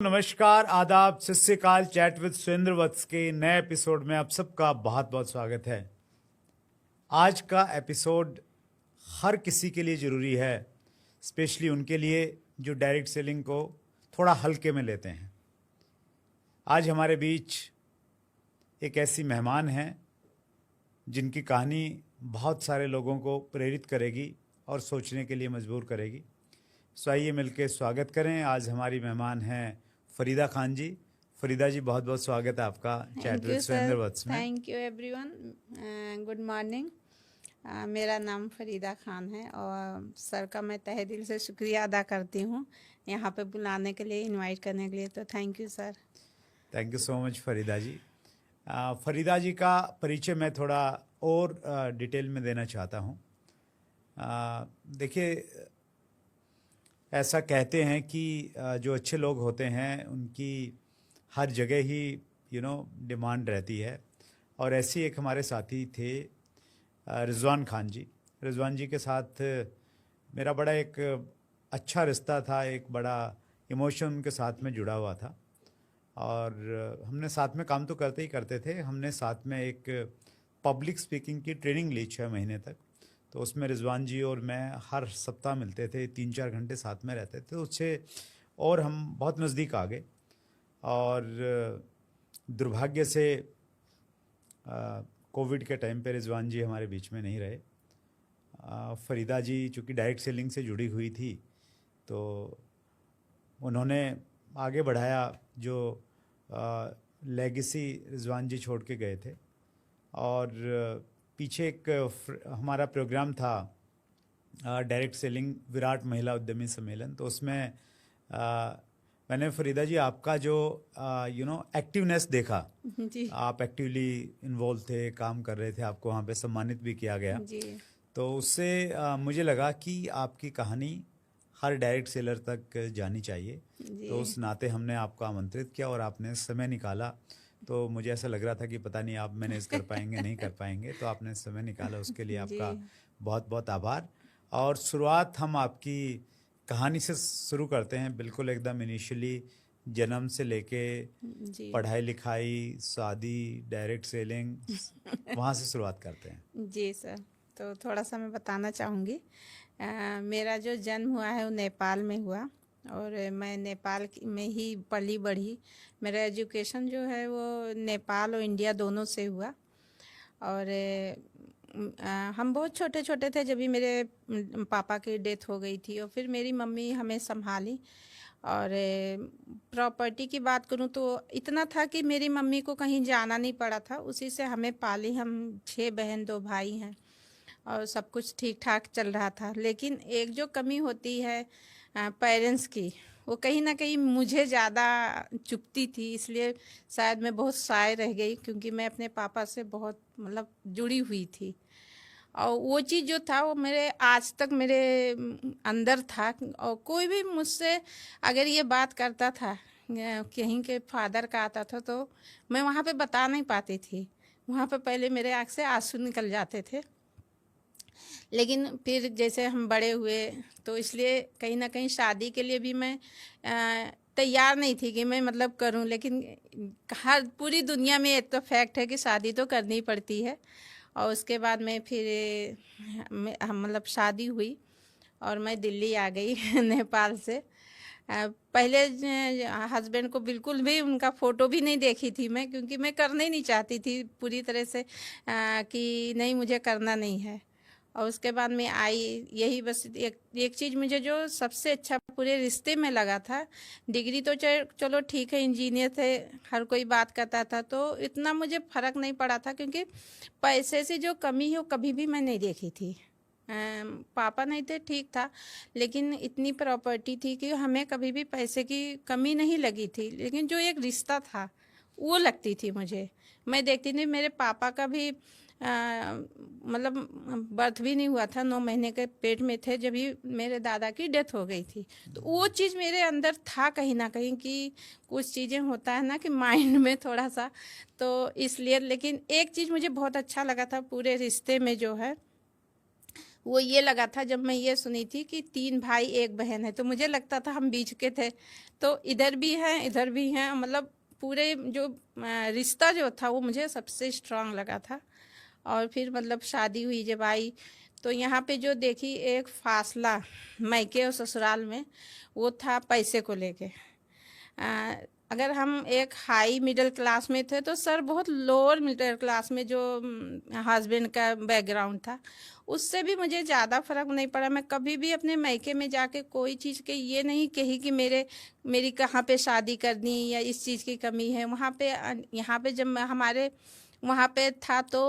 नमस्कार, आदाब, सत श्री अकाल। चैट विद सुरेंद्र वत्स के नए एपिसोड में आप सबका बहुत बहुत स्वागत है। आज का एपिसोड हर किसी के लिए ज़रूरी है, स्पेशली उनके लिए जो डायरेक्ट सेलिंग को थोड़ा हल्के में लेते हैं। आज हमारे बीच एक ऐसी मेहमान हैं जिनकी कहानी बहुत सारे लोगों को प्रेरित करेगी और सोचने के लिए मजबूर करेगी। सो आइए मिलकर स्वागत करें। आज हमारी मेहमान हैं फरीदा खान जी। फरीदा जी, बहुत बहुत स्वागत है आपका चैट विद सुरेंद्र वत्स में। Thank you everyone, good morning. मेरा नाम फरीदा खान है और सर का मैं तहे दिल से शुक्रिया अदा करती हूँ यहाँ पे बुलाने के लिए, इनवाइट करने के लिए। तो thank you sir. Thank you so much Farida ji. Farida ji का परिचय मैं थोड़ा और डिटेल में देना चाहता हूँ। देखिए, ऐसा कहते हैं कि जो अच्छे लोग होते हैं उनकी हर जगह ही डिमांड रहती है, और ऐसे एक हमारे साथी थे रिजवान खान जी। रिजवान जी के साथ मेरा बड़ा एक अच्छा रिश्ता था, एक बड़ा इमोशन उनके साथ में जुड़ा हुआ था, और हमने साथ में काम तो करते ही करते थे। हमने साथ में एक पब्लिक स्पीकिंग की ट्रेनिंग ली 6 महीने तक। तो उसमें रिजवान जी और मैं हर सप्ताह मिलते थे, 3-4 घंटे साथ में रहते थे। उससे और हम बहुत नज़दीक आ गए, और दुर्भाग्य से कोविड के टाइम पे रिजवान जी हमारे बीच में नहीं रहे। फरीदा जी चूँकि डायरेक्ट सेलिंग से जुड़ी हुई थी, तो उन्होंने आगे बढ़ाया जो लेगेसी रिजवान जी छोड़ के गए थे। और पीछे एक हमारा प्रोग्राम था डायरेक्ट सेलिंग विराट महिला उद्यमी सम्मेलन। तो उसमें मैंने फरीदा जी आपका जो एक्टिवनेस देखा जी आप एक्टिवली इन्वॉल्व थे, काम कर रहे थे, आपको वहाँ पे सम्मानित भी किया गया। जी तो उससे मुझे लगा कि आपकी कहानी हर डायरेक्ट सेलर तक जानी चाहिए। तो उस नाते हमने आपको आमंत्रित किया और आपने समय निकाला। तो मुझे ऐसा लग रहा था कि पता नहीं आप मैनेज कर पाएंगे नहीं कर पाएंगे, तो आपने समय निकाला, उसके लिए जी आपका बहुत बहुत आभार। और शुरुआत हम आपकी कहानी से शुरू करते हैं, बिल्कुल एकदम इनिशियली, जन्म से लेके जी पढ़ाई लिखाई, शादी, डायरेक्ट सेलिंग, वहाँ से शुरुआत करते हैं। जी सर, तो थोड़ा सा मैं बताना चाहूँगी। मेरा जो जन्म हुआ है वो नेपाल में हुआ, और मैं नेपाल में ही पली बढ़ी। मेरा एजुकेशन जो है वो नेपाल और इंडिया दोनों से हुआ। और हम बहुत छोटे छोटे थे जब भी मेरे पापा की डेथ हो गई थी, और फिर मेरी मम्मी हमें संभाली। और प्रॉपर्टी की बात करूं तो इतना था कि मेरी मम्मी को कहीं जाना नहीं पड़ा था, उसी से हमें पाली। हम 6 बहन 2 भाई हैं, और सब कुछ ठीक ठाक चल रहा था। लेकिन एक जो कमी होती है पेरेंट्स की, वो कहीं ना कहीं मुझे ज़्यादा चुभती थी। इसलिए शायद मैं बहुत शाय रह गई, क्योंकि मैं अपने पापा से बहुत मतलब जुड़ी हुई थी। और वो चीज़ जो था वो मेरे आज तक मेरे अंदर था। और कोई भी मुझसे अगर ये बात करता था, कहीं के फादर का आता था, तो मैं वहाँ पे बता नहीं पाती थी। वहाँ पे पहले मेरे आँख से आंसू निकल जाते थे। लेकिन फिर जैसे हम बड़े हुए, तो इसलिए कहीं ना कहीं शादी के लिए भी मैं तैयार नहीं थी कि मैं मतलब करूं। लेकिन हर पूरी दुनिया में एक तो फैक्ट है कि शादी तो करनी ही पड़ती है। और उसके बाद में फिर मतलब शादी हुई और मैं दिल्ली आ गई नेपाल से। पहले हस्बैंड को बिल्कुल भी उनका फ़ोटो भी नहीं देखी थी मैं, क्योंकि मैं करना ही नहीं चाहती थी पूरी तरह से कि नहीं मुझे करना नहीं है। और उसके बाद में आई यही बस एक चीज़ मुझे जो सबसे अच्छा पूरे रिश्ते में लगा था। डिग्री तो चलो ठीक है, इंजीनियर थे, हर कोई बात करता था, तो इतना मुझे फ़र्क नहीं पड़ा था, क्योंकि पैसे से जो कमी है वो कभी भी मैं नहीं देखी थी। पापा नहीं थे, ठीक था, लेकिन इतनी प्रॉपर्टी थी कि हमें कभी भी पैसे की कमी नहीं लगी थी। लेकिन जो एक रिश्ता था वो लगती थी मुझे। मैं देखती थी मेरे पापा का भी मतलब बर्थ भी नहीं हुआ था, 9 महीने के पेट में थे जब ही मेरे दादा की डेथ हो गई थी। तो वो चीज़ मेरे अंदर था कहीं ना कहीं कि कुछ चीज़ें होता है ना कि माइंड में थोड़ा सा, तो इसलिए। लेकिन एक चीज़ मुझे बहुत अच्छा लगा था पूरे रिश्ते में, जो है वो ये लगा था जब मैं ये सुनी थी कि 3 भाई 1 बहन है, तो मुझे लगता था हम बीच के थे। तो इधर भी हैं, इधर भी हैं, मतलब पूरे जो रिश्ता जो था वो मुझे सबसे स्ट्रांग लगा था। और फिर मतलब शादी हुई जब आई, तो यहाँ पे जो देखी एक फासला मायके और ससुराल में, वो था पैसे को लेके। अ, अगर हम एक हाई मिडिल क्लास में थे तो सर बहुत लोअर मिडिल क्लास में जो हस्बैंड का बैकग्राउंड था, उससे भी मुझे ज़्यादा फर्क नहीं पड़ा। मैं कभी भी अपने मायके में जाके कोई चीज़ के ये नहीं कही कि मेरी कहाँ पे शादी करनी या इस चीज़ की कमी है। वहाँ पे यहाँ पे जब हमारे वहाँ पे था तो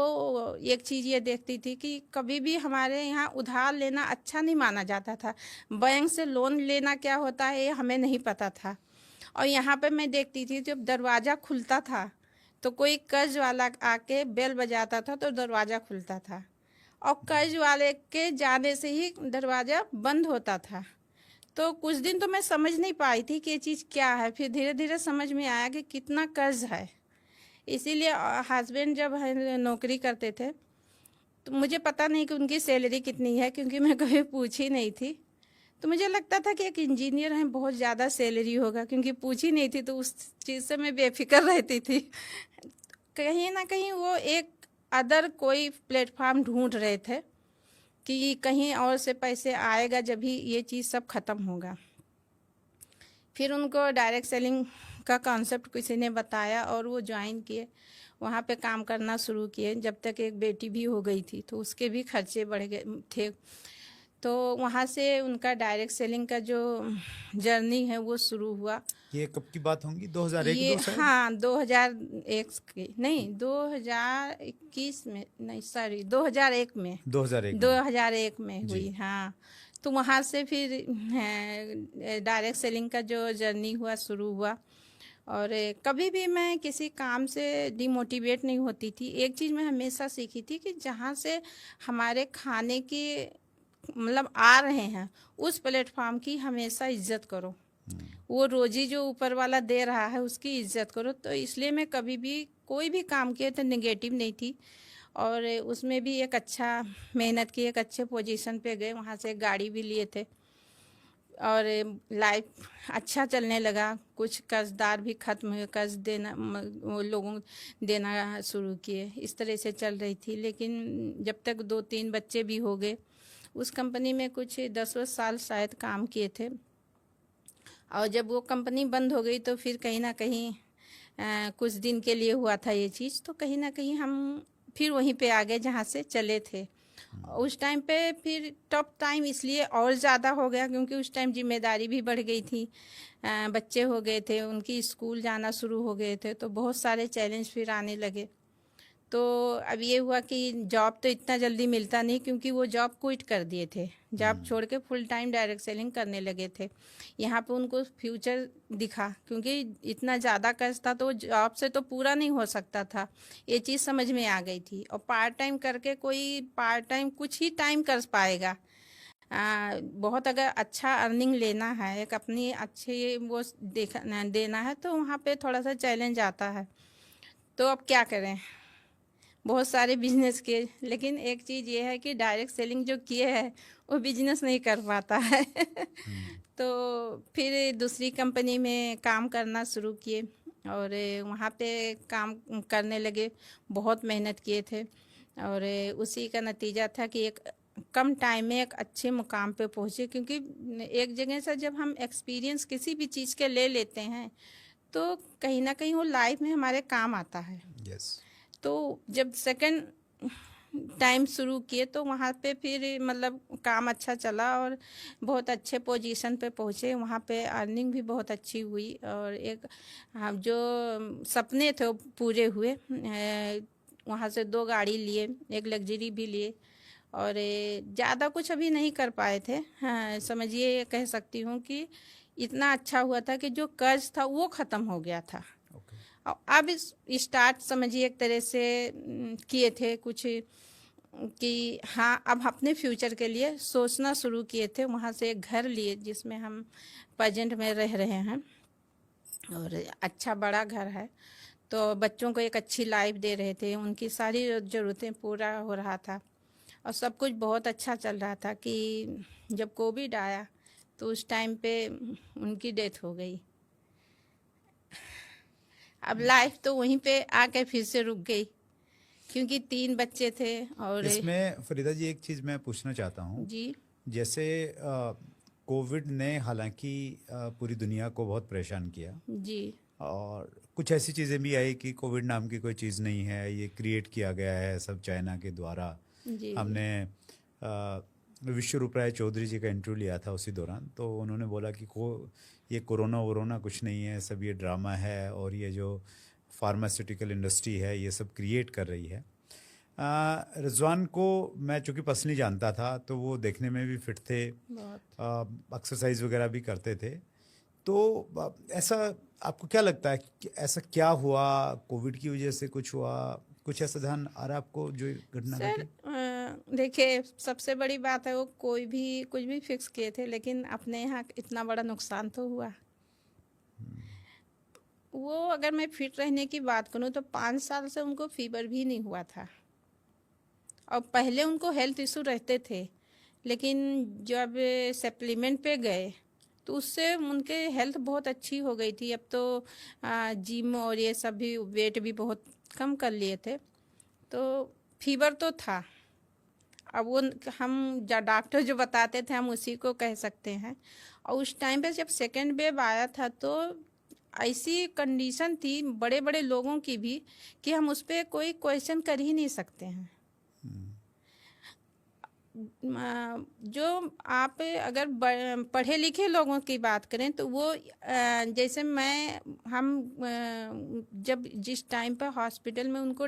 एक चीज़ ये देखती थी कि कभी भी हमारे यहाँ उधार लेना अच्छा नहीं माना जाता था। बैंक से लोन लेना क्या होता है ये हमें नहीं पता था। और यहाँ पे मैं देखती थी जब दरवाज़ा खुलता था तो कोई कर्ज वाला आके बेल बजाता था तो दरवाज़ा खुलता था, और कर्ज वाले के जाने से ही दरवाज़ा बंद होता था। तो कुछ दिन तो मैं समझ नहीं पाई थी कि ये चीज़ क्या है, फिर धीरे धीरे समझ में आया कि कितना कर्ज है। इसीलिए हस्बैंड जब नौकरी करते थे तो मुझे पता नहीं कि उनकी सैलरी कितनी है, क्योंकि मैं कभी पूछी नहीं थी। तो मुझे लगता था कि एक इंजीनियर हैं बहुत ज़्यादा सैलरी होगा, क्योंकि पूछी नहीं थी तो उस चीज़ से मैं बेफिक्र रहती थी। कहीं ना कहीं वो एक अदर कोई प्लेटफॉर्म ढूंढ रहे थे कि कहीं और से पैसे आएगा जब भी ये चीज़ सब ख़त्म होगा। फिर उनको डायरेक्ट सेलिंग का कॉन्सेप्ट किसी ने बताया और वो ज्वाइन किए, वहाँ पे काम करना शुरू किए। जब तक एक बेटी भी हो गई थी तो उसके भी खर्चे बढ़ गए थे। तो वहाँ से उनका डायरेक्ट सेलिंग का जो जर्नी है वो शुरू हुआ। ये कब की बात होंगी? 2001 ये दो शायद? हाँ 2001 की नहीं, 2021 में नहीं, सॉरी 2001 में, 2001 में 2001 में जी। हुई हाँ। तो वहाँ से फिर डायरेक्ट सेलिंग का जो जर्नी हुआ शुरू हुआ। और कभी भी मैं किसी काम से डिमोटिवेट नहीं होती थी। एक चीज़ मैं हमेशा सीखी थी कि जहाँ से हमारे खाने की मतलब आ रहे हैं उस प्लेटफॉर्म की हमेशा इज्जत करो। वो रोजी जो ऊपर वाला दे रहा है उसकी इज्जत करो। तो इसलिए मैं कभी भी कोई भी काम किए तो नेगेटिव नहीं थी। और उसमें भी एक अच्छा मेहनत की, एक अच्छे पोजीशन पे गए, वहाँ से एक गाड़ी भी लिए थे और लाइफ अच्छा चलने लगा। कुछ कर्जदार भी खत्म हुए, कर्ज देना वो लोगों देना शुरू किए, इस तरह से चल रही थी। लेकिन जब तक 2-3 बच्चे भी हो गए, उस कंपनी में कुछ 10 साल शायद काम किए थे। और जब वो कंपनी बंद हो गई तो फिर कहीं ना कहीं कुछ दिन के लिए हुआ था ये चीज़, तो कहीं ना कहीं हम फिर वहीं पे आ गए जहाँ से चले थे। उस टाइम पे फिर टफ टाइम इसलिए और ज़्यादा हो गया क्योंकि उस टाइम जिम्मेदारी भी बढ़ गई थी। बच्चे हो गए थे, उनकी स्कूल जाना शुरू हो गए थे, तो बहुत सारे चैलेंज फिर आने लगे। तो अब ये हुआ कि जॉब तो इतना जल्दी मिलता नहीं, क्योंकि वो जॉब क्विट कर दिए थे, जॉब छोड़ के फुल टाइम डायरेक्ट सेलिंग करने लगे थे। यहाँ पे उनको फ्यूचर दिखा, क्योंकि इतना ज़्यादा कर्ज था तो जॉब से तो पूरा नहीं हो सकता था, ये चीज़ समझ में आ गई थी। और पार्ट टाइम करके कोई पार्ट टाइम कुछ ही टाइम कर पाएगा। बहुत अगर अच्छा अर्निंग लेना है, एक अपनी अच्छी वो देखा देना है, तो वहाँ पे थोड़ा सा चैलेंज आता है। तो अब क्या करें, बहुत सारे बिजनेस किए, लेकिन एक चीज़ ये है कि डायरेक्ट सेलिंग जो किए है वो बिजनेस नहीं कर पाता है। तो फिर दूसरी कंपनी में काम करना शुरू किए और वहाँ पे काम करने लगे, बहुत मेहनत किए थे। और उसी का नतीजा था कि एक कम टाइम में एक अच्छे मुकाम पे पहुँचे, क्योंकि एक जगह से जब हम एक्सपीरियंस किसी भी चीज़ के ले लेते हैं तो कहीं ना कहीं वो लाइफ में हमारे काम आता है। यस। तो जब सेकंड टाइम शुरू किए तो वहाँ पे फिर मतलब काम अच्छा चला और बहुत अच्छे पोजीशन पे पहुँचे। वहाँ पे अर्निंग भी बहुत अच्छी हुई और एक जो सपने थे वो पूरे हुए। वहाँ से 2 गाड़ी लिए, एक लग्जरी भी लिए। और ज़्यादा कुछ अभी नहीं कर पाए थे, हाँ समझिए, कह सकती हूँ कि इतना अच्छा हुआ था कि जो कर्ज था वो ख़त्म हो गया था। और अब स्टार्ट समझिए एक तरह से किए थे कुछ कि हाँ अब अपने फ्यूचर के लिए सोचना शुरू किए थे। वहाँ से एक घर लिए जिसमें हम प्रेजेंट में रह रहे हैं और अच्छा बड़ा घर है। तो बच्चों को एक अच्छी लाइफ दे रहे थे, उनकी सारी ज़रूरतें पूरा हो रहा था। और सब कुछ बहुत अच्छा चल रहा था कि जब कोविड आया तो उस टाइम पे उनकी डेथ हो गई। अब लाइफ तो वहीं पे आके फिर से रुक गई क्योंकि 3 बच्चे थे और इसमें फरीदा जी एक चीज़ मैं पूछना चाहता हूँ। जी जैसे कोविड ने हालांकि पूरी दुनिया को बहुत परेशान किया, जी और कुछ ऐसी चीज़ें भी आई कि कोविड नाम की कोई चीज़ नहीं है, ये क्रिएट किया गया है सब चाइना के द्वारा। जी हमने विश्व राय चौधरी जी का इंटरव्यू लिया था उसी दौरान, तो उन्होंने बोला कि ये कोरोना वोरोना कुछ नहीं है, सब ये ड्रामा है और ये जो फार्मास्यूटिकल इंडस्ट्री है ये सब क्रिएट कर रही है। रिजवान को मैं चूँकि पर्सनली जानता था, तो वो देखने में भी फिट थे, बहुत एक्सरसाइज वगैरह भी करते थे। तो ऐसा आपको क्या लगता है कि ऐसा क्या हुआ, कोविड की वजह से कुछ हुआ, कुछ ऐसा ध्यान आ रहा है आपको जो घटना सर घटी? देखिए सबसे बड़ी बात है वो कोई भी कुछ भी फिक्स किए थे लेकिन अपने यहाँ इतना बड़ा नुकसान तो हुआ। वो अगर मैं फिट रहने की बात करूँ तो 5 साल से उनको फीवर भी नहीं हुआ था और पहले उनको हेल्थ इशू रहते थे, लेकिन जब सप्लीमेंट पे गए तो उससे उनके हेल्थ बहुत अच्छी हो गई थी। अब तो जिम और ये सब भी वेट भी बहुत कम कर लिए थे, तो फीवर तो था। अब वो हम डॉक्टर जो बताते थे हम उसी को कह सकते हैं। और उस टाइम पे जब सेकेंड वेव आया था तो ऐसी कंडीशन थी बड़े बड़े लोगों की भी कि हम उस पर कोई क्वेश्चन कर ही नहीं सकते हैं। जो आप अगर पढ़े लिखे लोगों की बात करें तो वो जैसे हम जब जिस टाइम पर हॉस्पिटल में उनको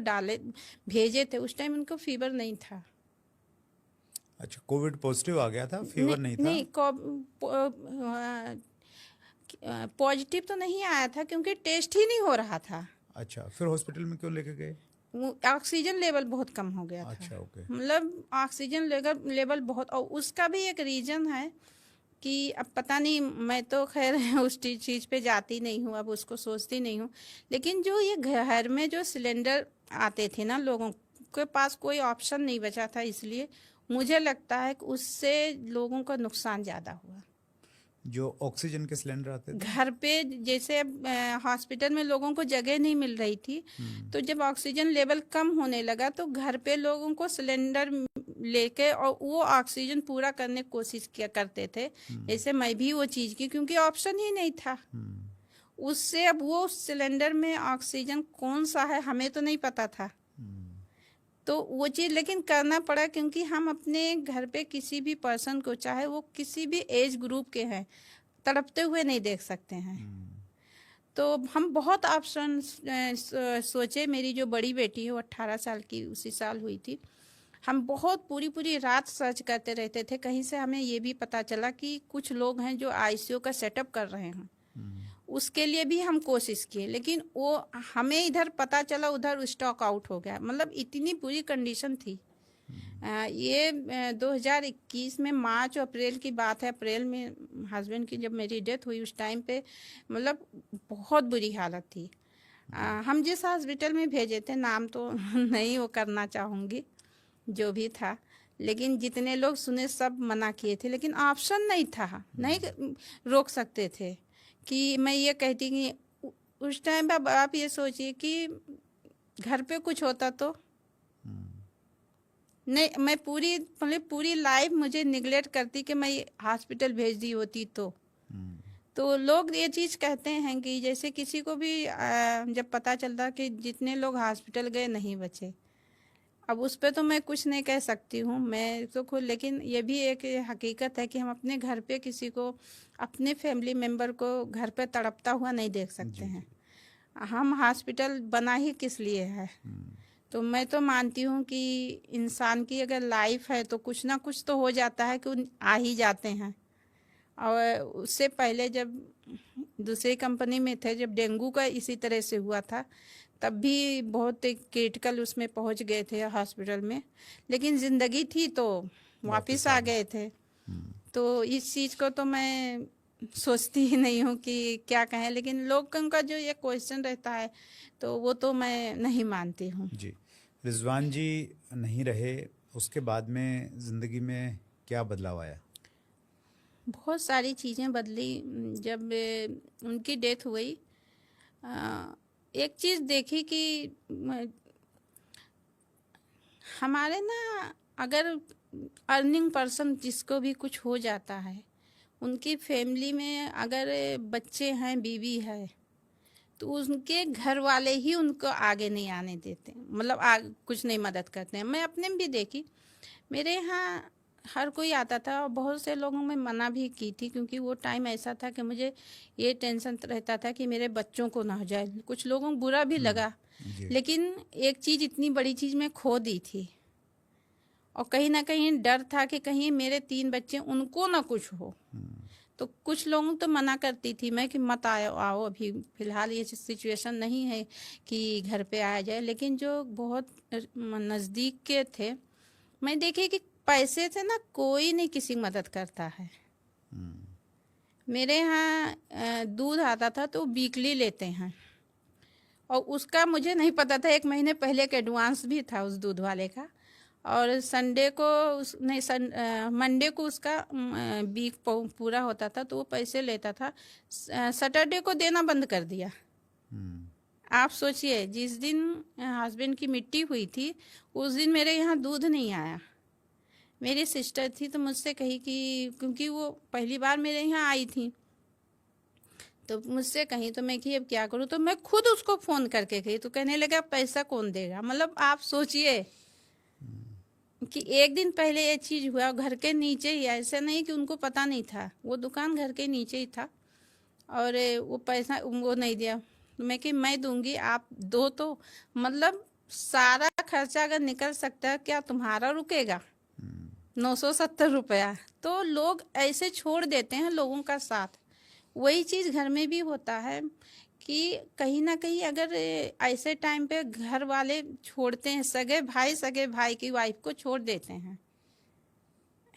भेजे थे उस टाइम उनको फीवर नहीं था। अच्छा, कोविड पॉजिटिव आ गया था, फीवर नहीं था? नहीं पॉजिटिव तो नहीं आया था क्योंकि टेस्ट ही नहीं हो रहा था। अच्छा, फिर हॉस्पिटल में क्यों लेके गए? ऑक्सीजन लेवल बहुत कम हो गया था। अच्छा, ओके। मतलब ऑक्सीजन लेवल बहुत, और उसका भी एक रीज़न है कि अब पता नहीं, मैं तो खैर उस चीज़ पे जाती नहीं हूँ, अब उसको सोचती नहीं हूँ, लेकिन जो ये घर में जो सिलेंडर आते थे ना लोगों के पास कोई ऑप्शन नहीं बचा था, इसलिए मुझे लगता है कि उससे लोगों का नुकसान ज़्यादा हुआ। जो ऑक्सीजन के सिलेंडर आते थे घर पे जैसे हॉस्पिटल में लोगों को जगह नहीं मिल रही थी, तो जब ऑक्सीजन लेवल कम होने लगा तो घर पे लोगों को सिलेंडर लेके और वो ऑक्सीजन पूरा करने की कोशिश किया करते थे। जैसे मैं भी वो चीज़ की, क्योंकि ऑप्शन ही नहीं था उससे। अब वो सिलेंडर में ऑक्सीजन कौन सा है हमें तो नहीं पता था, तो वो चीज़ लेकिन करना पड़ा क्योंकि हम अपने घर पे किसी भी पर्सन को, चाहे वो किसी भी एज ग्रुप के हैं, तड़पते हुए नहीं देख सकते हैं। तो हम बहुत ऑप्शन सोचे। मेरी जो बड़ी बेटी है वो 18 साल की उसी साल हुई थी। हम बहुत पूरी रात सर्च करते रहते थे। कहीं से हमें ये भी पता चला कि कुछ लोग हैं जो आईसीयू का सेटअप कर रहे हैं, उसके लिए भी हम कोशिश किए, लेकिन वो हमें इधर पता चला उधर स्टॉक आउट हो गया। मतलब इतनी बुरी कंडीशन थी। ये 2021 में मार्च अप्रैल की बात है। अप्रैल में हस्बैंड की जब मेरी डेथ हुई उस टाइम पे मतलब बहुत बुरी हालत थी। हम जिस हॉस्पिटल में भेजे थे, नाम तो नहीं वो करना चाहूँगी जो भी था, लेकिन जितने लोग सुने सब मना किए थे, लेकिन ऑप्शन नहीं था, नहीं रोक सकते थे। कि मैं ये कहती कि उस टाइम पे आप ये सोचिए कि घर पे कुछ होता तो नहीं, मैं पूरी लाइफ मुझे निगलेक्ट करती कि मैं हॉस्पिटल भेज दी होती तो लोग ये चीज़ कहते हैं कि जैसे किसी को भी जब पता चलता कि जितने लोग हॉस्पिटल गए नहीं बचे। अब उस पर तो मैं कुछ नहीं कह सकती हूँ मैं तो खुद, लेकिन ये भी एक हकीकत है कि हम अपने घर पे किसी को, अपने फैमिली मेम्बर को घर पे तड़पता हुआ नहीं देख सकते हैं। हम हॉस्पिटल बना ही किस लिए है। तो मैं तो मानती हूँ कि इंसान की अगर लाइफ है तो कुछ ना कुछ तो हो जाता है कि आ ही जाते हैं। और उससे पहले जब दूसरी कंपनी में थे, जब डेंगू का इसी तरह से हुआ था, तब भी बहुत क्रिटिकल उसमें पहुंच गए थे हॉस्पिटल में, लेकिन ज़िंदगी थी तो वापस आ गए थे। तो इस चीज़ को तो मैं सोचती ही नहीं हूँ कि क्या कहें, लेकिन लोगों का जो ये क्वेश्चन रहता है तो वो तो मैं नहीं मानती हूँ। जी, रिजवान जी नहीं रहे, उसके बाद में ज़िंदगी में क्या बदलाव आया? बहुत सारी चीज़ें बदली। जब उनकी डेथ हुई, एक चीज़ देखी कि हमारे ना, अगर अर्निंग पर्सन जिसको भी कुछ हो जाता है, उनकी फैमिली में अगर बच्चे हैं, बीवी है, तो उनके घर वाले ही उनको आगे नहीं आने देते, मतलब कुछ नहीं मदद करते हैं। मैं अपने में भी देखी, मेरे यहाँ हर कोई आता था और बहुत से लोगों में मना भी की थी, क्योंकि वो टाइम ऐसा था कि मुझे ये टेंशन रहता था कि मेरे बच्चों को ना हो जाए। कुछ लोगों को बुरा भी लगा, जी। लेकिन एक चीज़, इतनी बड़ी चीज़ मैं खो दी थी, और कहीं ना कहीं डर था कि कहीं मेरे 3 बच्चे, उनको ना कुछ हो। तो कुछ लोगों तो मना करती थी मैं कि मत आओ अभी फ़िलहाल ये सिचुएशन नहीं है कि घर पे आया जाए। लेकिन जो बहुत नज़दीक के थे, मैं देखी कि पैसे से ना कोई नहीं किसी की मदद करता है। मेरे यहाँ दूध आता था तो वीकली लेते हैं, और उसका मुझे नहीं पता था, 1 महीने पहले का एडवांस भी था उस दूध वाले का। और संडे को मंडे को उसका वीक पूरा होता था तो वो पैसे लेता था। सैटरडे को देना बंद कर दिया। आप सोचिए, जिस दिन हस्बैंड की मिट्टी हुई थी, उस दिन मेरे यहाँ दूध नहीं आया। मेरी सिस्टर थी तो मुझसे कही कि, क्योंकि वो पहली बार मेरे यहाँ आई थी, तो मुझसे कही, तो मैं कि अब क्या करूँ, तो मैं खुद उसको फ़ोन करके कही, तो कहने लगा पैसा कौन देगा। मतलब आप सोचिए कि 1 दिन पहले ये चीज़ हुआ, घर के नीचे ही, ऐसे नहीं कि उनको पता नहीं था, वो दुकान घर के नीचे ही था, और वो पैसा वो नहीं दिया। तो मैं कि मैं दूंगी, आप दो। तो मतलब सारा खर्चा अगर निकल सकता है, क्या तुम्हारा रुकेगा? 970 रुपया। तो लोग ऐसे छोड़ देते हैं लोगों का साथ। वही चीज़ घर में भी होता है कि कहीं ना कहीं अगर ऐसे टाइम पे घर वाले छोड़ते हैं, सगे भाई की वाइफ को छोड़ देते हैं,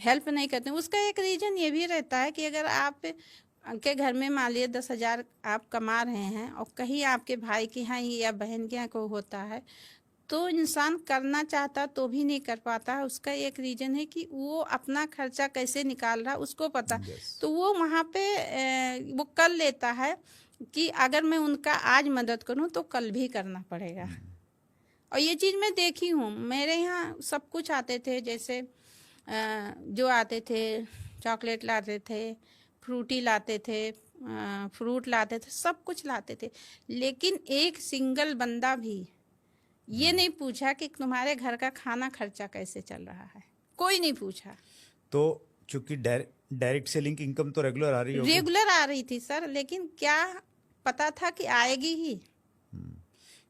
हेल्प नहीं करते हैं। उसका एक रीज़न ये भी रहता है कि अगर आप के घर में मान लीजिए 10,000 आप कमा रहे हैं, और कहीं आपके भाई के यहाँ या बहन के यहाँ को होता है, तो इंसान करना चाहता तो भी नहीं कर पाता है। उसका एक रीज़न है कि वो अपना खर्चा कैसे निकाल रहा है उसको पता। तो वो वहाँ पे वो कर लेता है कि अगर मैं उनका आज मदद करूँ तो कल भी करना पड़ेगा। और ये चीज़ मैं देखी हूँ, मेरे यहाँ सब कुछ आते थे, जैसे जो आते थे, चॉकलेट लाते थे, फ्रूटी लाते थे, फ्रूट लाते थे, सब कुछ लाते थे, लेकिन एक सिंगल बंदा भी ये नहीं पूछा कि तुम्हारे घर का खाना खर्चा कैसे चल रहा है। कोई नहीं पूछा। तो चूंकि डायरेक्ट सेलिंग की इनकम तो रेगुलर आ रही होगी? रेगुलर आ रही थी सर, लेकिन क्या पता था कि आएगी ही।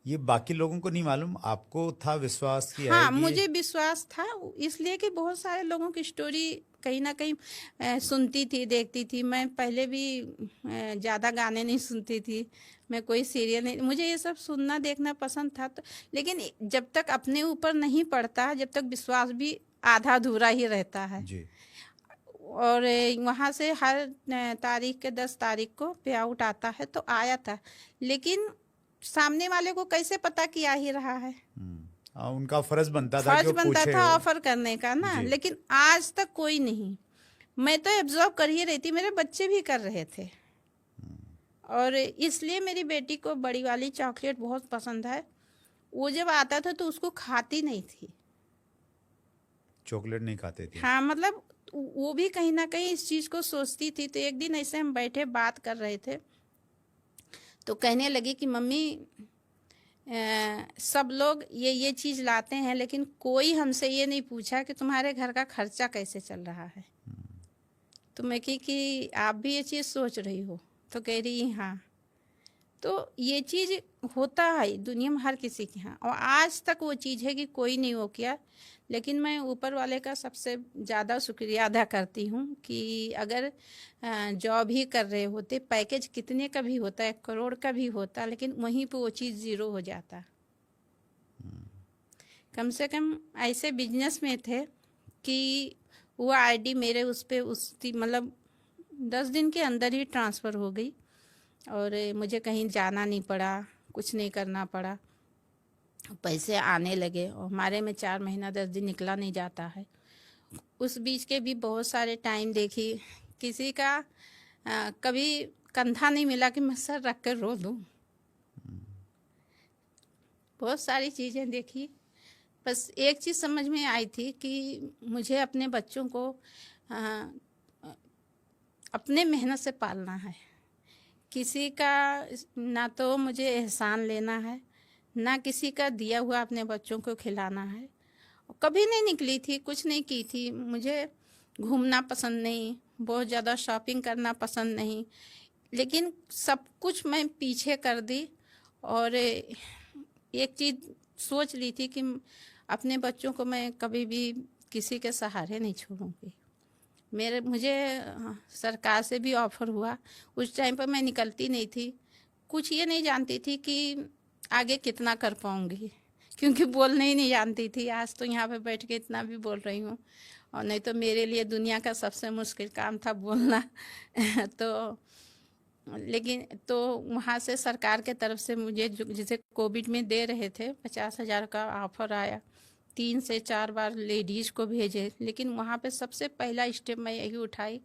ये बाकी लोगों को नहीं मालूम, आपको था विश्वास कि हाँ, आएगी? मुझे विश्वास था, इसलिए कि बहुत सारे लोगों की स्टोरी कहीं ना कहीं सुनती थी, देखती थी। मैं पहले भी ज़्यादा गाने नहीं सुनती थी, मैं कोई सीरियल नहीं, मुझे ये सब सुनना देखना पसंद था। तो लेकिन जब तक अपने ऊपर नहीं पड़ता है, जब तक विश्वास भी आधा अधूरा ही रहता है। जी। और वहाँ से हर तारीख के 10 तारीख को पे आउट आता है, तो आया था, लेकिन सामने वाले को कैसे पता कि आ ही रहा है। उनका फर्ज बनता था कि फर्ज वो बनता पूछे था हो। ऑफर करने का ना, जी। लेकिन आज तक कोई नहीं। मैं तो एब्जॉर्व कर ही रही थी, मेरे बच्चे भी कर रहे थे, और इसलिए मेरी बेटी को बड़ी वाली चॉकलेट बहुत पसंद है। वो जब आता था तो उसको खाती नहीं थी, चॉकलेट नहीं खाते थे? हाँ, मतलब वो भी कहीं ना कहीं इस चीज़ को सोचती थी। तो एक दिन ऐसे हम बैठे बात कर रहे थे, तो कहने लगी कि मम्मी सब लोग ये चीज़ लाते हैं, लेकिन कोई हमसे ये नहीं पूछा कि तुम्हारे घर का खर्चा कैसे चल रहा है। तो मैं कही कि आप भी ये चीज़ सोच रही हो? तो कह रही हाँ। तो ये चीज़ होता है दुनिया में हर किसी के यहाँ, और आज तक वो चीज़ है कि कोई नहीं हो किया। लेकिन मैं ऊपर वाले का सबसे ज़्यादा शुक्रिया अदा करती हूँ कि अगर जॉब ही कर रहे होते, पैकेज कितने का भी होता, 1 करोड़ का भी होता, लेकिन वहीं पे वो चीज़ ज़ीरो हो जाता। कम से कम ऐसे बिजनेस में थे कि वो आईडी मेरे उस पर मतलब 10 दिन के अंदर ही ट्रांसफ़र हो गई, और मुझे कहीं जाना नहीं पड़ा, कुछ नहीं करना पड़ा। पैसे आने लगे और हमारे में 4 महीना 10 दिन निकला नहीं जाता है। उस बीच के भी बहुत सारे टाइम देखी, किसी का कभी कंधा नहीं मिला कि मैं सर रख कर रो दूँ। बहुत सारी चीज़ें देखी, बस एक चीज़ समझ में आई थी कि मुझे अपने बच्चों को अपने मेहनत से पालना है। किसी का ना तो मुझे एहसान लेना है, ना किसी का दिया हुआ अपने बच्चों को खिलाना है। कभी नहीं निकली थी, कुछ नहीं की थी। मुझे घूमना पसंद नहीं, बहुत ज़्यादा शॉपिंग करना पसंद नहीं, लेकिन सब कुछ मैं पीछे कर दी और एक चीज़ सोच ली थी कि अपने बच्चों को मैं कभी भी किसी के सहारे नहीं छोड़ूंगी। मुझे सरकार से भी ऑफर हुआ। उस टाइम पर मैं निकलती नहीं थी, कुछ ये नहीं जानती थी कि आगे कितना कर पाऊंगी, क्योंकि बोलने ही नहीं जानती थी। आज तो यहाँ पे बैठ के इतना भी बोल रही हूँ, और नहीं तो मेरे लिए दुनिया का सबसे मुश्किल काम था बोलना। तो लेकिन तो वहाँ से सरकार के तरफ से मुझे जिसे कोविड में दे रहे थे 50,000 का ऑफर आया। 3 से 4 बार लेडीज को भेजे, लेकिन वहाँ पे सबसे पहला स्टेप मैं यही उठाई,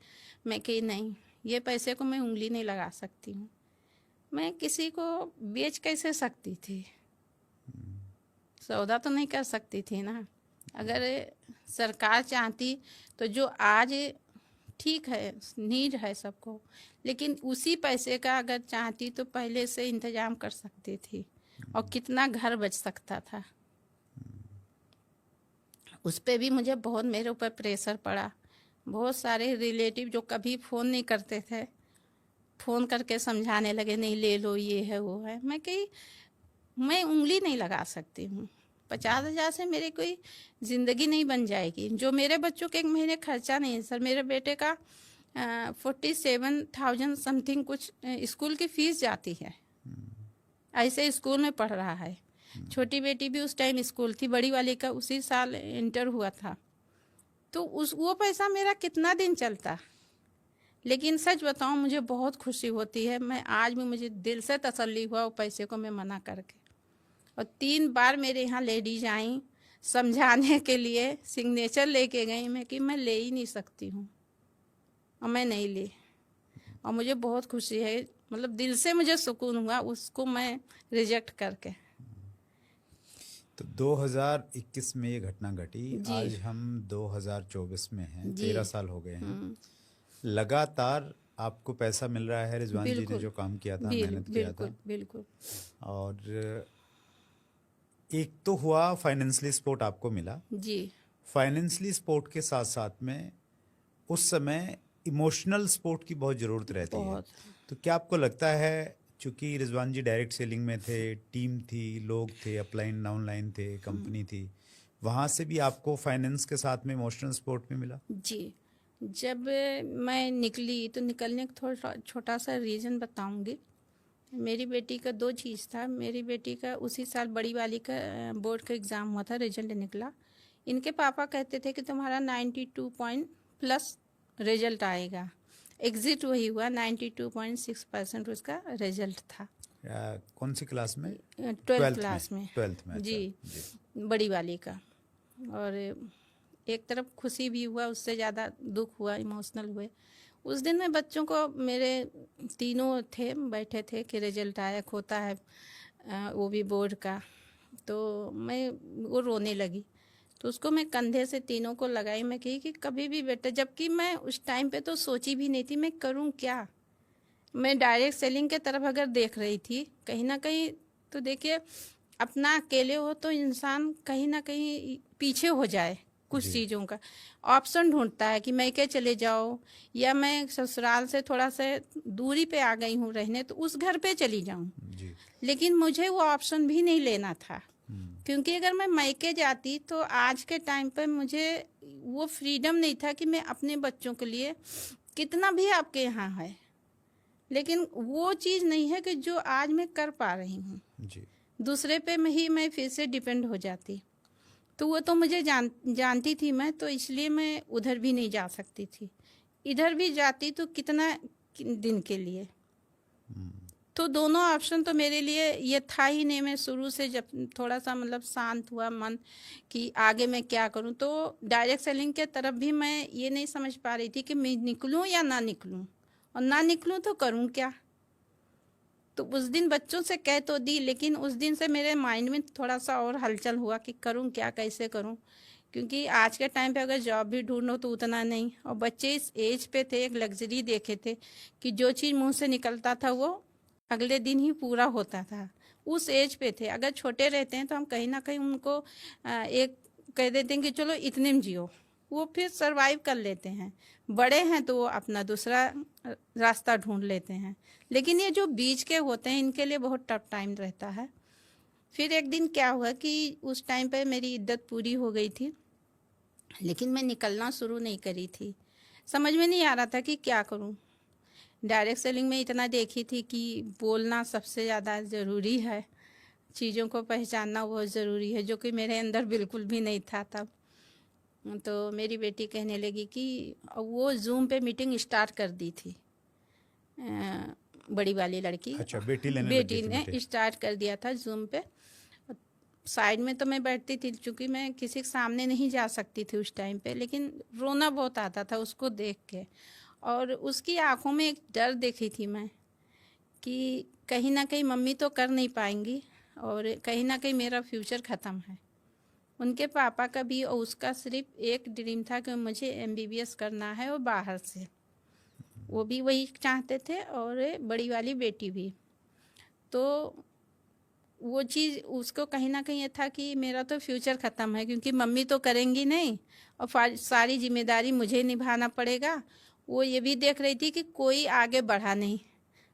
मैं कि नहीं, ये पैसे को मैं उंगली नहीं लगा सकती हूँ। मैं किसी को बेच कैसे सकती थी, सौदा तो नहीं कर सकती थी ना। अगर सरकार चाहती तो जो आज ठीक है, नीड है सबको, लेकिन उसी पैसे का अगर चाहती तो पहले से इंतजाम कर सकती थी, और कितना घर बच सकता था। उस पे भी मुझे बहुत मेरे ऊपर प्रेशर पड़ा। बहुत सारे रिलेटिव जो कभी फ़ोन नहीं करते थे, फ़ोन करके समझाने लगे, नहीं ले लो, ये है वो है। मैं कही मैं उंगली नहीं लगा सकती हूँ। 50,000 से मेरी कोई ज़िंदगी नहीं बन जाएगी। जो मेरे बच्चों के एक महीने खर्चा नहीं है सर। मेरे बेटे का 47,000 समथिंग कुछ स्कूल की फीस जाती है, ऐसे स्कूल में पढ़ रहा है। छोटी बेटी भी उस टाइम स्कूल थी, बड़ी वाली का उसी साल इंटर हुआ था। तो वो पैसा मेरा कितना दिन चलता। लेकिन सच बताऊं, मुझे बहुत खुशी होती है। मैं आज भी, मुझे दिल से तसल्ली हुआ वो पैसे को मैं मना करके। और 3 बार मेरे यहाँ लेडीज आई समझाने के लिए, सिग्नेचर लेके गई मैं कि मैं ले ही नहीं सकती हूँ, और मैं नहीं ली। और मुझे बहुत खुशी है, मतलब दिल से मुझे सुकून हुआ उसको मैं रिजेक्ट करके। तो 2021 में ये घटना घटी, जी। आज हम 2024 में हैं, जी। 13 साल हो गए हैं। लगातार आपको पैसा मिल रहा है रिजवान जी ने बिल्कुल, जो काम किया था, मेहनत किया था। बिल्कुल, बिल्कुल। और एक तो हुआ फाइनेंशियली सपोर्ट आपको मिला। जी। फाइनेंशियली सपोर्ट के साथ साथ में उस समय इमोशनल सपोर्ट की बहुत ज़रूरत रहती है। बहुत। तो क्या आपको लगता है, चूंकि रिजवान जी डायरेक्ट सेलिंग में थे, टीम थी, लोग थे, अपलाइन डाउनलाइन थे, कंपनी थी, वहाँ से भी आपको फाइनेंस के साथ में इमोशनल सपोर्ट भी मिला? जी। जब मैं निकली तो निकलने का थोड़ा छोटा सा रीज़न बताऊंगी। मेरी बेटी का 2 चीज़ था। मेरी बेटी का उसी साल बड़ी वाली का बोर्ड का एग्ज़ाम हुआ था, रिजल्ट निकला। इनके पापा कहते थे कि तुम्हारा 92 पॉइंट प्लस रिजल्ट आएगा। एग्ज़िट वही हुआ, 92.6% उसका रिजल्ट था। कौन सी क्लास में? 12th क्लास में। 12th में, अच्छा। जी, बड़ी वाली का। और एक तरफ खुशी भी हुआ, उससे ज़्यादा दुख हुआ, इमोशनल हुए। उस दिन में बच्चों को, मेरे तीनों थे, बैठे थे कि रिजल्ट आया, होता है वो भी बोर्ड का। तो मैं वो रोने लगी, तो उसको मैं कंधे से तीनों को लगाई। मैं कही कि कभी भी बेटा, जबकि मैं उस टाइम पे तो सोची भी नहीं थी मैं करूं क्या। मैं डायरेक्ट सेलिंग के तरफ अगर देख रही थी कहीं ना कहीं, तो देखिए अपना अकेले हो तो इंसान कहीं ना कहीं पीछे हो जाए कुछ जी। चीज़ों का। ऑप्शन ढूंढता है कि मैं क्या चले जाऊँ, या मैं ससुराल से थोड़ा सा दूरी पे आ गई हूँ रहने, तो उस घर पे चली जाऊँ। जी। लेकिन मुझे वो ऑप्शन भी नहीं लेना था, क्योंकि अगर मैं मायके जाती तो आज के टाइम पर मुझे वो फ्रीडम नहीं था कि मैं अपने बच्चों के लिए, कितना भी आपके यहाँ है, लेकिन वो चीज़ नहीं है कि जो आज मैं कर पा रही हूँ। जी। दूसरे पे मैं फिर से डिपेंड हो जाती। तो वो तो मुझे जानती थी मैं, तो इसलिए मैं उधर भी नहीं जा सकती थी। इधर भी जाती तो कितना दिन के लिए। तो दोनों ऑप्शन तो मेरे लिए ये था ही नहीं। मैं शुरू से जब थोड़ा सा मतलब शांत हुआ मन कि आगे मैं क्या करूं, तो डायरेक्ट सेलिंग के तरफ भी मैं ये नहीं समझ पा रही थी कि मैं निकलूं या ना निकलूं, और ना निकलूं तो करूं क्या। तो उस दिन बच्चों से कह तो दी, लेकिन उस दिन से मेरे माइंड में थोड़ा सा और हलचल हुआ कि करूं क्या, कैसे करूं। क्योंकि आज के टाइम पे अगर जॉब भी ढूंढो तो उतना नहीं, और बच्चे इस एज पे थे, एक लग्जरी देखे थे कि जो चीज़ मुंह से निकलता था वो अगले दिन ही पूरा होता था। उस एज पे थे। अगर छोटे रहते हैं तो हम कहीं ना कहीं उनको एक कह देते हैं कि चलो इतने में जियो, वो फिर सरवाइव कर लेते हैं। बड़े हैं तो वो अपना दूसरा रास्ता ढूंढ लेते हैं। लेकिन ये जो बीच के होते हैं इनके लिए बहुत टफ टाइम रहता है। फिर एक दिन क्या हुआ कि उस टाइम पे मेरी इद्दत पूरी हो गई थी, लेकिन मैं निकलना शुरू नहीं करी थी। समझ में नहीं आ रहा था कि क्या करूं। डायरेक्ट सेलिंग में इतना देखी थी कि बोलना सबसे ज़्यादा ज़रूरी है, चीज़ों को पहचानना बहुत ज़रूरी है, जो कि मेरे अंदर बिल्कुल भी नहीं था तब। तो मेरी बेटी कहने लगी कि वो जूम पे मीटिंग स्टार्ट कर दी थी, बड़ी वाली लड़की। अच्छा, बेटी लेने लग गई बेटी थी ने मीटिंग। स्टार्ट कर दिया था जूम पे। साइड में तो मैं बैठती थी, क्योंकि मैं किसी के सामने नहीं जा सकती थी उस टाइम पे, लेकिन रोना बहुत आता था उसको देख के। और उसकी आंखों में एक डर देखी थी मैं कि कहीं ना कहीं मम्मी तो कर नहीं पाएंगी, और कहीं ना कहीं मेरा फ्यूचर ख़त्म है। उनके पापा का भी और उसका सिर्फ एक ड्रीम था कि मुझे एमबीबीएस करना है, और बाहर से वो भी वही चाहते थे, और बड़ी वाली बेटी भी। तो वो चीज़ उसको कहीं ना कहीं ये था कि मेरा तो फ्यूचर ख़त्म है, क्योंकि मम्मी तो करेंगी नहीं और सारी जिम्मेदारी मुझे निभाना पड़ेगा। वो ये भी देख रही थी कि कोई आगे बढ़ा नहीं,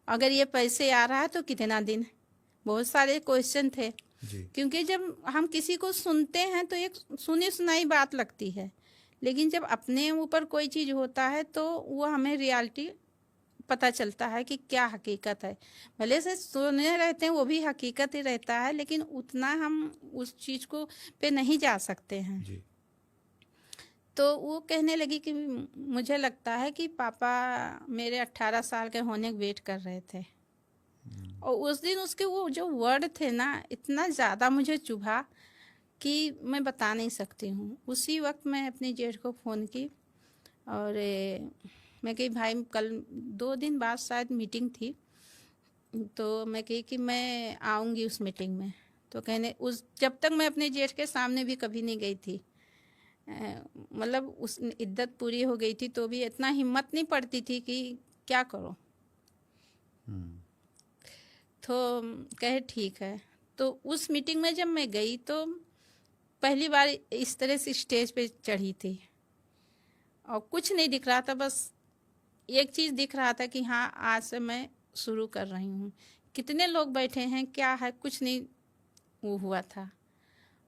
अगर ये पैसे आ रहा है तो कितना दिन। बहुत सारे क्वेश्चन थे, जी। क्योंकि जब हम किसी को सुनते हैं तो एक सुनी सुनाई बात लगती है, लेकिन जब अपने ऊपर कोई चीज़ होता है तो वो हमें रियलिटी पता चलता है कि क्या हकीकत है। भले से सुने रहते हैं वो भी हकीकत ही रहता है, लेकिन उतना हम उस चीज़ को पे नहीं जा सकते हैं। जी। तो वो कहने लगी कि मुझे लगता है कि पापा मेरे 18 साल के होने के वेट कर रहे थे। और उस दिन उसके वो जो वर्ड थे ना, इतना ज़्यादा मुझे चुभा कि मैं बता नहीं सकती हूँ। उसी वक्त मैं अपने जेठ को फ़ोन की, और मैं कही भाई कल 2 दिन बाद शायद मीटिंग थी, तो मैं कही कि मैं आऊँगी उस मीटिंग में। तो कहने उस जब तक मैं अपने जेठ के सामने भी कभी नहीं गई थी, मतलब उस इद्दत पूरी हो गई थी तो भी इतना हिम्मत नहीं पड़ती थी कि क्या करो। तो कहे ठीक है। तो उस मीटिंग में जब मैं गई तो पहली बार इस तरह से स्टेज पे चढ़ी थी, और कुछ नहीं दिख रहा था, बस एक चीज़ दिख रहा था कि हाँ आज से मैं शुरू कर रही हूँ। कितने लोग बैठे हैं क्या है, कुछ नहीं वो हुआ था।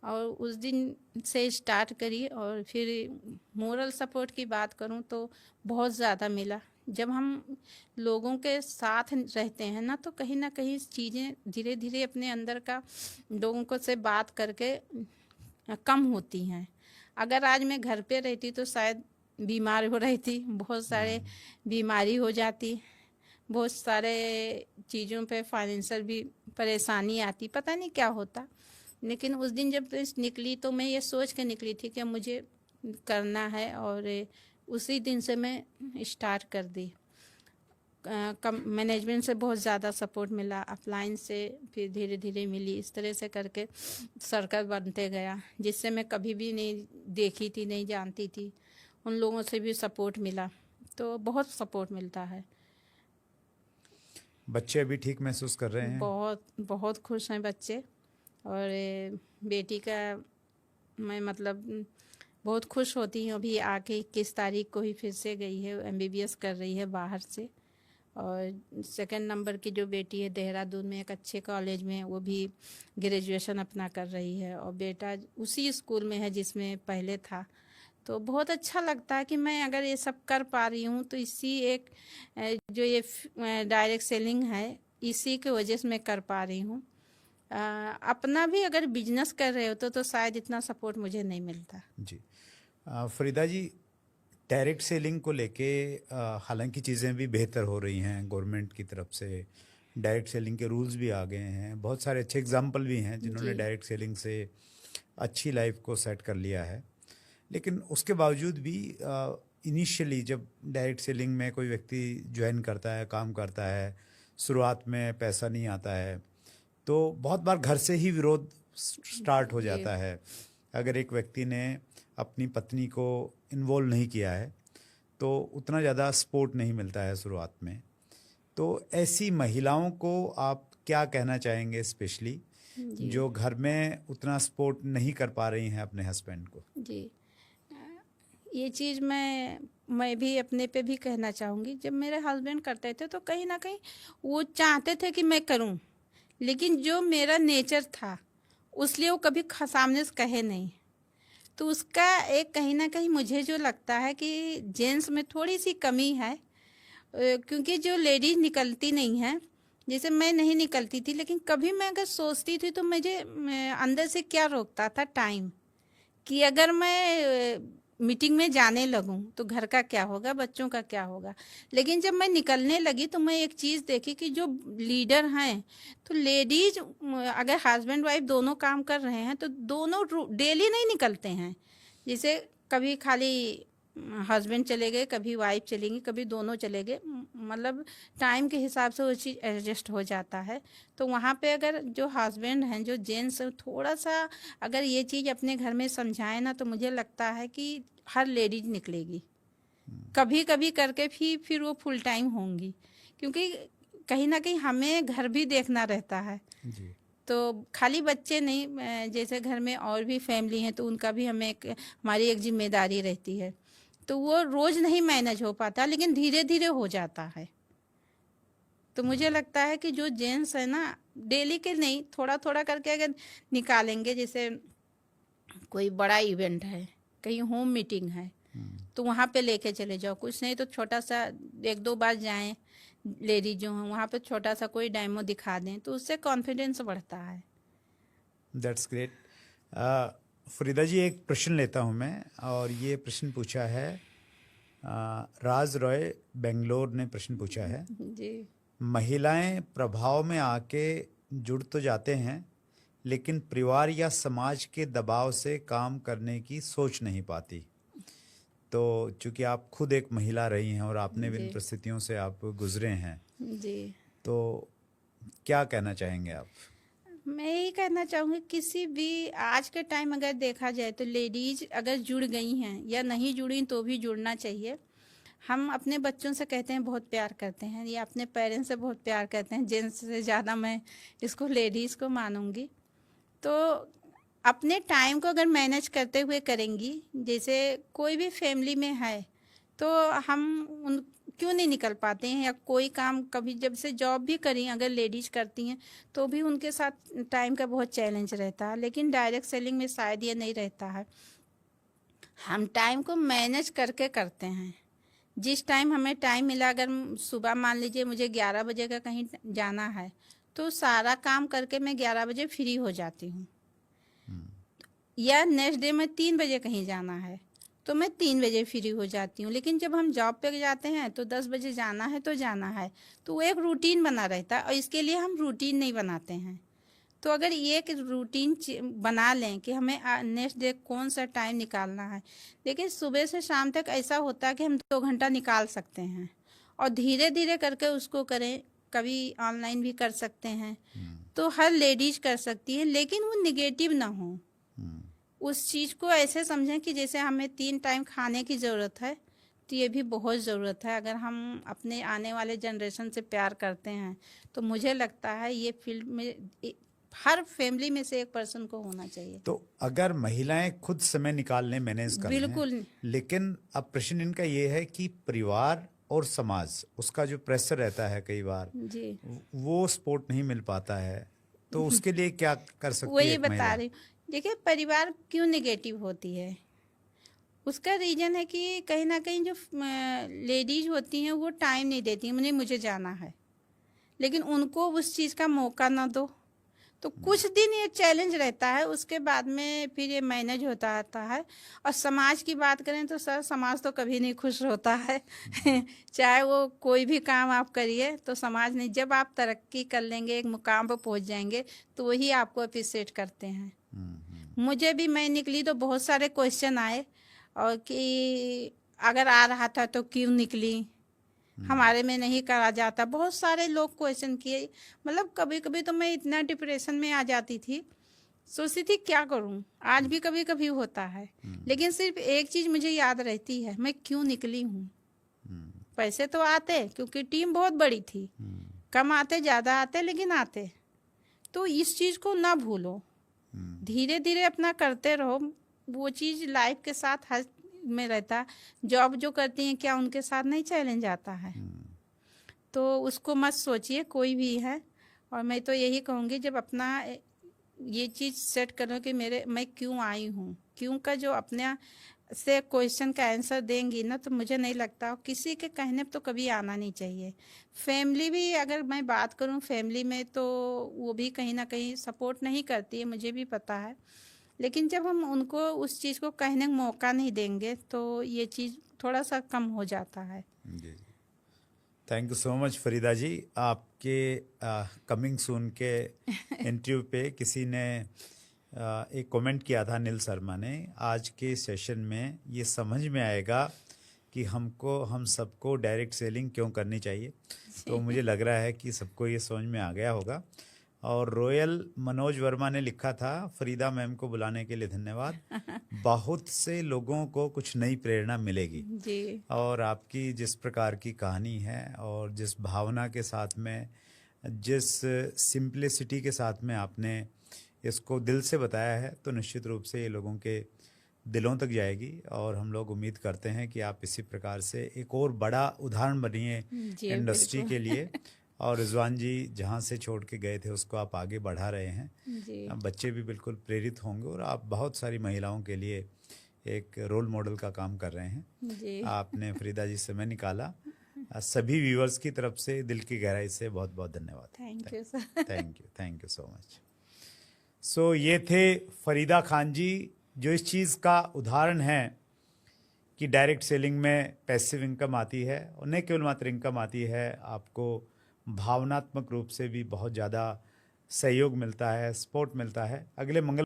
और उस दिन से स्टार्ट करी, और फिर मोरल सपोर्ट की बात करूँ तो बहुत ज़्यादा मिला। जब हम लोगों के साथ रहते हैं ना, तो कहीं ना कहीं चीज़ें धीरे धीरे अपने अंदर का लोगों को से बात करके कम होती हैं। अगर आज मैं घर पे रहती तो शायद बीमार हो रही थी, बहुत सारे बीमारी हो जाती, बहुत सारे चीज़ों पे फाइनेंशियल भी परेशानी आती, पता नहीं क्या होता। लेकिन उस दिन जब निकली तो मैं ये सोच के निकली थी कि मुझे करना है, और उसी दिन से मैं स्टार्ट कर दी। मैनेजमेंट से बहुत ज़्यादा सपोर्ट मिला, अपलाइन से फिर धीरे धीरे मिली, इस तरह से करके सर्कल बनते गया, जिससे मैं कभी भी नहीं देखी थी, नहीं जानती थी। उन लोगों से भी सपोर्ट मिला, तो बहुत सपोर्ट मिलता है। बच्चे अभी ठीक महसूस कर रहे हैं? बहुत बहुत खुश हैं बच्चे। और बेटी का मैं मतलब बहुत खुश होती हूँ। अभी आके 21 तारीख को ही फिर से गई है, एमबीबीएस कर रही है बाहर से। और सेकंड नंबर की जो बेटी है देहरादून में एक अच्छे कॉलेज में, वो भी ग्रेजुएशन अपना कर रही है, और बेटा उसी स्कूल में है जिसमें पहले था। तो बहुत अच्छा लगता है कि मैं अगर ये सब कर पा रही हूँ तो इसी एक जो ये डायरेक्ट सेलिंग है इसी की वजह से मैं कर पा रही हूँ। अपना भी अगर बिजनेस कर रहे हो तो शायद इतना सपोर्ट मुझे नहीं मिलता। जी। फरीदा जी, डायरेक्ट सेलिंग को लेके हालांकि चीज़ें भी बेहतर हो रही हैं गवर्नमेंट की तरफ से, डायरेक्ट सेलिंग के रूल्स भी आ गए हैं, बहुत सारे अच्छे एग्जाम्पल भी हैं जिन्होंने जी डायरेक्ट सेलिंग से अच्छी लाइफ को सेट कर लिया है। लेकिन उसके बावजूद भी इनिशियली जब डायरेक्ट सेलिंग में कोई व्यक्ति ज्वाइन करता है, काम करता है, शुरुआत में पैसा नहीं आता है, तो बहुत बार घर से ही विरोध स्टार्ट हो जी जाता है। अगर एक व्यक्ति ने अपनी पत्नी को इन्वॉल्व नहीं किया है तो उतना ज़्यादा सपोर्ट नहीं मिलता है शुरुआत में। तो ऐसी महिलाओं को आप क्या कहना चाहेंगे, स्पेशली जी जो घर में उतना सपोर्ट नहीं कर पा रही हैं अपने हस्बैंड को? जी ये चीज़ मैं भी अपने पे भी कहना चाहूँगी। जब मेरे हस्बैंड करते थे तो कहीं ना कहीं वो चाहते थे कि मैं करूँ, लेकिन जो मेरा नेचर था उसलिए वो कभी सामने से कहे नहीं। तो उसका एक कहीं ना कहीं मुझे जो लगता है कि जेंट्स में थोड़ी सी कमी है, क्योंकि जो लेडीज निकलती नहीं है, जैसे मैं नहीं निकलती थी, लेकिन कभी मैं अगर सोचती थी तो मैं अंदर से क्या रोकता था, टाइम, कि अगर मैं मीटिंग में जाने लगूं तो घर का क्या होगा, बच्चों का क्या होगा। लेकिन जब मैं निकलने लगी तो मैं एक चीज़ देखी कि जो लीडर हैं, तो लेडीज अगर हस्बैंड वाइफ दोनों काम कर रहे हैं तो दोनों डेली नहीं निकलते हैं। जैसे कभी खाली हस्बैंड चले गए, कभी वाइफ चलेंगी, कभी दोनों चले गए, मतलब टाइम के हिसाब से वो चीज़ एडजस्ट हो जाता है। तो वहाँ पे अगर जो हस्बैंड हैं, जो जेंट्स थोड़ा सा अगर ये चीज़ अपने घर में समझाए ना, तो मुझे लगता है कि हर लेडीज निकलेगी, कभी कभी करके फिर वो फुल टाइम होंगी। क्योंकि कहीं ना कहीं हमें घर भी देखना रहता है, जी। तो खाली बच्चे नहीं, जैसे घर में और भी फैमिली हैं तो उनका भी हमारी एक जिम्मेदारी रहती है। तो वो रोज नहीं मैनेज हो पाता, लेकिन धीरे धीरे हो जाता है। तो मुझे लगता है कि जो जेंट्स है ना, डेली के नहीं, थोड़ा थोड़ा करके अगर निकालेंगे, जैसे कोई बड़ा इवेंट है, कहीं होम मीटिंग है, तो वहाँ पे लेके चले जाओ। कुछ नहीं तो छोटा सा 1-2 बार जाएं, लेडीज जो हैं वहाँ पे छोटा सा कोई डेमो दिखा दें, तो उससे कॉन्फिडेंस बढ़ता है। That's great. फरीदा जी, एक प्रश्न लेता हूँ मैं, और ये प्रश्न पूछा है राज रॉय बेंगलोर ने प्रश्न पूछा है। जी महिलाएं प्रभाव में आके जुड़ तो जाते हैं, लेकिन परिवार या समाज के दबाव से काम करने की सोच नहीं पाती। तो चूंकि आप खुद एक महिला रही हैं और आपने भी इन जी परिस्थितियों से आप गुजरे हैं, जी तो क्या कहना चाहेंगे आप? मैं यही कहना चाहूँगी, किसी भी आज के टाइम अगर देखा जाए तो लेडीज अगर जुड़ गई हैं या नहीं जुड़ी तो भी जुड़ना चाहिए। हम अपने बच्चों से कहते हैं बहुत प्यार करते हैं, या अपने पेरेंट्स से बहुत प्यार करते हैं, जेंट्स से ज़्यादा मैं इसको लेडीज़ को मानूंगी। तो अपने टाइम को अगर मैनेज करते हुए करेंगी, जैसे कोई भी फैमिली में है तो हम उन क्यों नहीं निकल पाते हैं, या कोई काम कभी जब से जॉब भी करी अगर लेडीज करती हैं तो भी उनके साथ टाइम का बहुत चैलेंज रहता है। लेकिन डायरेक्ट सेलिंग में शायद ये नहीं रहता है, हम टाइम को मैनेज करके करते हैं। जिस टाइम हमें टाइम मिला, अगर सुबह मान लीजिए मुझे 11 बजे का कहीं जाना है, तो सारा काम करके मैं 11 बजे फ्री हो जाती हूँ। या नेक्स्ट डे में 3 बजे कहीं जाना है तो मैं 3 बजे फ्री हो जाती हूँ। लेकिन जब हम जॉब पे जाते हैं तो 10 बजे जाना है तो जाना है, तो वो एक रूटीन बना रहता है, और इसके लिए हम रूटीन नहीं बनाते हैं। तो अगर ये एक रूटीन बना लें कि हमें नेक्स्ट डे कौन सा टाइम निकालना है। देखिए सुबह से शाम तक ऐसा होता है कि हम 2 घंटा निकाल सकते हैं, और धीरे धीरे करके उसको करें। कभी ऑनलाइन भी कर सकते हैं, तो हर लेडीज कर सकती है, लेकिन वो निगेटिव ना हो। उस चीज़ को ऐसे समझें कि जैसे हमें 3 टाइम खाने की ज़रूरत है, तो ये भी बहुत ज़रूरत है। अगर हम अपने आने वाले जनरेशन से प्यार करते हैं तो मुझे लगता है ये फील्ड में हर फैमिली में से एक पर्सन को होना चाहिए। तो अगर महिलाएं खुद समय निकाल लें, मैनेज कर लें, बिल्कुल लेकिन अब प्रश्न इनका ये है कि परिवार और समाज, उसका जो प्रेशर रहता है कई बार, जी, वो सपोर्ट नहीं मिल पाता है, तो उसके लिए क्या कर सकती है वही एक बता महिला? रही हूँ। देखिए परिवार क्यों नेगेटिव होती है, उसका रीजन है कि कहीं ना कहीं जो लेडीज होती हैं वो टाइम नहीं देती हैं, मुझे जाना है, लेकिन उनको उस चीज़ का मौका ना दो, तो कुछ दिन ये चैलेंज रहता है, उसके बाद में फिर ये मैनेज होता आता है। और समाज की बात करें तो सर, समाज तो कभी नहीं खुश होता है चाहे वो कोई भी काम आप करिए तो समाज नहीं, जब आप तरक्की कर लेंगे, एक मुकाम पर पहुंच जाएंगे, तो वही आपको अप्रिशिएट करते हैं। मुझे भी, मैं निकली तो बहुत सारे क्वेश्चन आए, और कि अगर आ रहा था तो क्यों निकली, हमारे में नहीं करा जाता, बहुत सारे लोग क्वेश्चन किए। मतलब कभी कभी तो मैं इतना डिप्रेशन में आ जाती थी, सोचती थी क्या करूं। आज भी कभी कभी होता है, लेकिन सिर्फ एक चीज मुझे याद रहती है, मैं क्यों निकली हूँ। पैसे तो आते, क्योंकि टीम बहुत बड़ी थी, कम आते ज़्यादा आते, लेकिन आते। तो इस चीज को ना भूलो, धीरे धीरे अपना करते रहो। वो चीज लाइफ के साथ हर में रहता। जॉब जो करती हैं, क्या उनके साथ नहीं चैलेंज आता है? तो उसको मत सोचिए कोई भी है। और मैं तो यही कहूँगी, जब अपना ये चीज़ सेट करो कि मैं क्यों आई हूँ, क्यों का जो अपने से क्वेश्चन का आंसर देंगी ना, तो मुझे नहीं लगता किसी के कहने पे तो कभी आना नहीं चाहिए। फैमिली भी, अगर मैं बात करूँ फैमिली में, तो वो भी कहीं ना कहीं सपोर्ट नहीं करती है, मुझे भी पता है। लेकिन जब हम उनको उस चीज़ को कहने का मौका नहीं देंगे, तो ये चीज़ थोड़ा सा कम हो जाता है। जी, thank you so much Farida ji. आपके कमिंग सून के इंटरव्यू पे किसी ने एक कमेंट किया था, नील शर्मा ने, आज के सेशन में ये समझ में आएगा कि हम सबको डायरेक्ट सेलिंग क्यों करनी चाहिए। तो मुझे लग रहा है कि सबको ये समझ में आ गया होगा। और रॉयल मनोज वर्मा ने लिखा था, फरीदा मैम को बुलाने के लिए धन्यवाद, बहुत से लोगों को कुछ नई प्रेरणा मिलेगी। जी। और आपकी जिस प्रकार की कहानी है और जिस भावना के साथ में, जिस सिंप्लिसिटी के साथ में आपने इसको दिल से बताया है, तो निश्चित रूप से ये लोगों के दिलों तक जाएगी। और हम लोग उम्मीद करते हैं कि आप इसी प्रकार से एक और बड़ा उदाहरण बनिए जी इंडस्ट्री बिल्कुल। के लिए। और रिजवान जी जहाँ से छोड़ के गए थे उसको आप आगे बढ़ा रहे हैं। जी। बच्चे भी बिल्कुल प्रेरित होंगे और आप बहुत सारी महिलाओं के लिए एक रोल मॉडल का काम कर रहे हैं। जी। आपने फरीदा जी समय निकाला। सभी व्यूअर्स की तरफ से दिल की गहराई से बहुत बहुत धन्यवाद। Thank you sir. Thank you so much. So ये थे फरीदा खान जी, जो इस चीज़ का उदाहरण है कि डायरेक्ट सेलिंग में पैसिव इनकम आती है, और न केवल मात्र इनकम आती है, आपको भावनात्मक रूप से भी बहुत ज़्यादा सहयोग मिलता है, सपोर्ट मिलता है। अगले मंगल